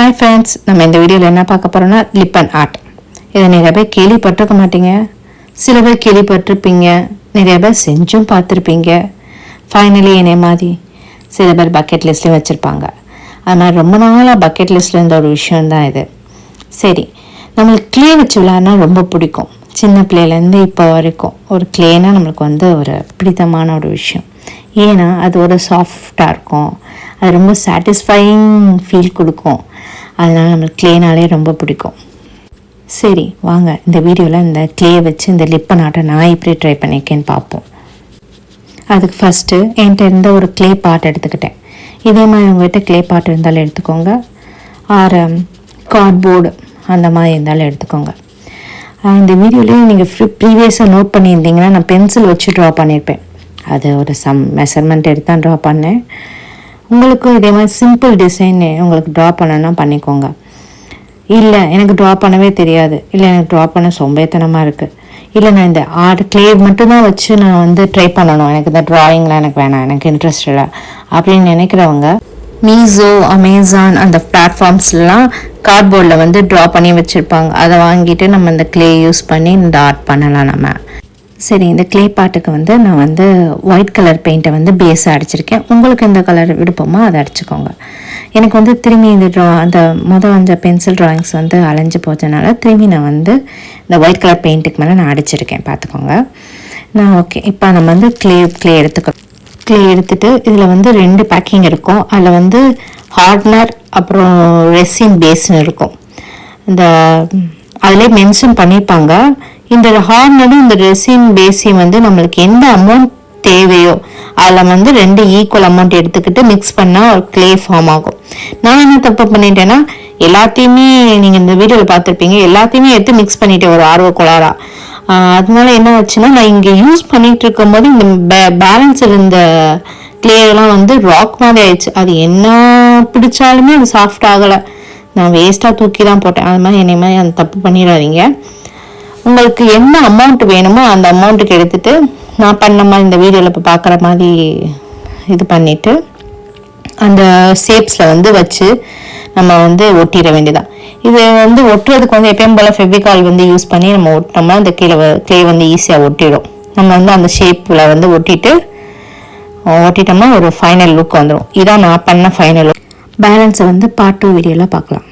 Hi friends, நம்ம இந்த வீடியோவில் என்ன பார்க்க போகிறோம்னா லிப் அண்ட் ஆர்ட். இதை நிறைய பேர் கேள்விப்பட்டிருக்க மாட்டீங்க, சில பேர் கேள்விப்பட்டிருப்பீங்க, நிறைய பேர் செஞ்சும் பார்த்துருப்பீங்க. ஃபைனலி என்னை மாதிரி சில பேர் பக்கெட் லிஸ்ட்லேயும் வச்சுருப்பாங்க. அது மாதிரி ரொம்ப நாளாக பக்கெட் லிஸ்ட்டில் இருந்த ஒரு விஷயந்தான் இது. சரி, நம்மளுக்கு க்ளே வச்சு விளையாடுனா ரொம்ப பிடிக்கும். சின்ன பிள்ளையிலேருந்து இப்போ வரைக்கும் ஒரு க்ளேனால் நம்மளுக்கு ஒரு பிடித்தமான ஒரு விஷயம். ஏன்னா அது ஒரு சாஃப்டாக இருக்கும், அது ரொம்ப சாட்டிஸ்ஃபையிங் ஃபீல் கொடுக்கும். அதனால் நம்மளுக்கு க்ளேனாலே ரொம்ப பிடிக்கும். சரி வாங்க, இந்த வீடியோவில் இந்த க்ளே வச்சு இந்த லிப் அண்ட் ஆர்ட்டை நான் எப்படி ட்ரை பண்ணியிருக்கேன்னு பார்ப்போம். அதுக்கு ஃபஸ்ட்டு என்கிட்ட இருந்த ஒரு க்ளே பாட் எடுத்துக்கிட்டேன். இதே மாதிரி உங்கள்கிட்ட க்ளே பாட் இருந்தாலும் எடுத்துக்கோங்க, ஆறு கார்ட்போர்டு அந்த மாதிரி இருந்தாலும் எடுத்துக்கோங்க. இந்த வீடியோலேயே நீங்கள் ப்ரீவியஸாக நோட் பண்ணியிருந்தீங்கன்னா நான் பென்சில் வச்சு ட்ரா பண்ணியிருப்பேன். அது ஒரு மெஷர்மெண்ட் எடுத்து தான் ட்ரா பண்ணேன். உங்களுக்கும் இதே மாதிரி சிம்பிள் டிசைன் உங்களுக்கு ட்ரா பண்ணணும்னா பண்ணிக்கோங்க. இல்லை எனக்கு ட்ரா பண்ணவே தெரியாது, இல்லை எனக்கு ட்ரா பண்ண சோம்பேத்தனமாக இருக்குது, இல்லை நான் இந்த ஆர்ட் க்ளே மட்டும்தான் வச்சு நான் ட்ரை பண்ணணும், எனக்கு இந்த ட்ராயிங்லாம் எனக்கு வேணாம், எனக்கு இன்ட்ரெஸ்ட் இல்லை அப்படின்னு நினைக்கிறவங்க மீஷோ, அமேசான் அந்த பிளாட்ஃபார்ம்ஸ்லாம் கார்ட்போர்டில் ட்ரா பண்ணி வச்சுருப்பாங்க. அதை வாங்கிட்டு நம்ம இந்த க்ளே யூஸ் பண்ணி இந்த ஆர்ட் பண்ணலாம் நம்ம. சரி, இந்த க்ளே பாட்டுக்கு நான் ஒயிட் கலர் பெயிண்ட்டை பேஸாக அடிச்சிருக்கேன். உங்களுக்கு எந்த கலர் விருப்பமோ அதை அடிச்சுக்கோங்க. எனக்கு திரும்பி இந்த அந்த பென்சில் ட்ராயிங்ஸ் அலைஞ்சு போச்சனால திரும்பி நான் இந்த ஒயிட் கலர் பெயிண்ட்டுக்கு மேலே நான் அடிச்சிருக்கேன், பார்த்துக்கோங்க. நான் ஓகே, இப்போ நம்ம க்ளே எடுத்துகிட்டு இதில் 2 பேக்கிங் இருக்கும். அதில் ஹார்ட்னர் அப்புறம் ரெசின் பேஸ்ன்னு இருக்கும். அதிலே மென்ஷன் பண்ணியிருப்பாங்க. இந்த ஹார்ட்னரும் இந்த ரெசின் பேஸையும் நம்மளுக்கு எந்த அமௌண்ட் தேவையோ அதில் 2 ஈக்குவல் அமௌண்ட் எடுத்துக்கிட்டு மிக்ஸ் பண்ணால் ஒரு க்ளே ஃபார்ம் ஆகும். நான் என்ன தப்பு பண்ணிட்டேன்னா, எல்லாத்தையுமே நீங்கள் இந்த வீடியோவில் பார்த்துருப்பீங்க, எல்லாத்தையுமே எடுத்து மிக்ஸ் பண்ணிட்டேன் ஒரு ஆர்வக்கோளாரா. அதனால என்ன ஆச்சுன்னா, நான் இங்கே யூஸ் பண்ணிட்டு இருக்கும் போது இந்த பேலன்ஸ் இருந்த க்ளேலாம் ராக் மாதிரி ஆயிடுச்சு. அது என்ன பிடிச்சாலுமே அது சாஃப்ட் ஆகலை, நான் வேஸ்ட்டாக தூக்கி தான் போட்டேன். அது மாதிரி என்னை மாதிரி அந்த தப்பு பண்ணிடாதீங்க. உங்களுக்கு என்ன அமௌண்ட் வேணுமோ அந்த அமௌண்ட்டுக்கு எடுத்துகிட்டு நான் பண்ண மாதிரி இந்த வீடியோவில் இப்போ பார்க்குற மாதிரி இது பண்ணிவிட்டு அந்த ஷேப்ஸில் வச்சு நம்ம ஒட்டிட வேண்டியதான். இது ஒட்டுறதுக்கு எப்பயும் போல் ஃபெவிகால் யூஸ் பண்ணி நம்ம ஒட்டினோம்னா அந்த க்ளே ஈஸியாக ஒட்டிடும். நம்ம அந்த ஷேப்பில் ஒட்டிட்டோம்னா ஒரு ஃபைனல் லுக் வந்துடும். இதான் நான் பண்ண ஃபைனல் லுக். பேலன்ஸை பார்ட் 2 வீடியோவில் பார்க்கலாம்.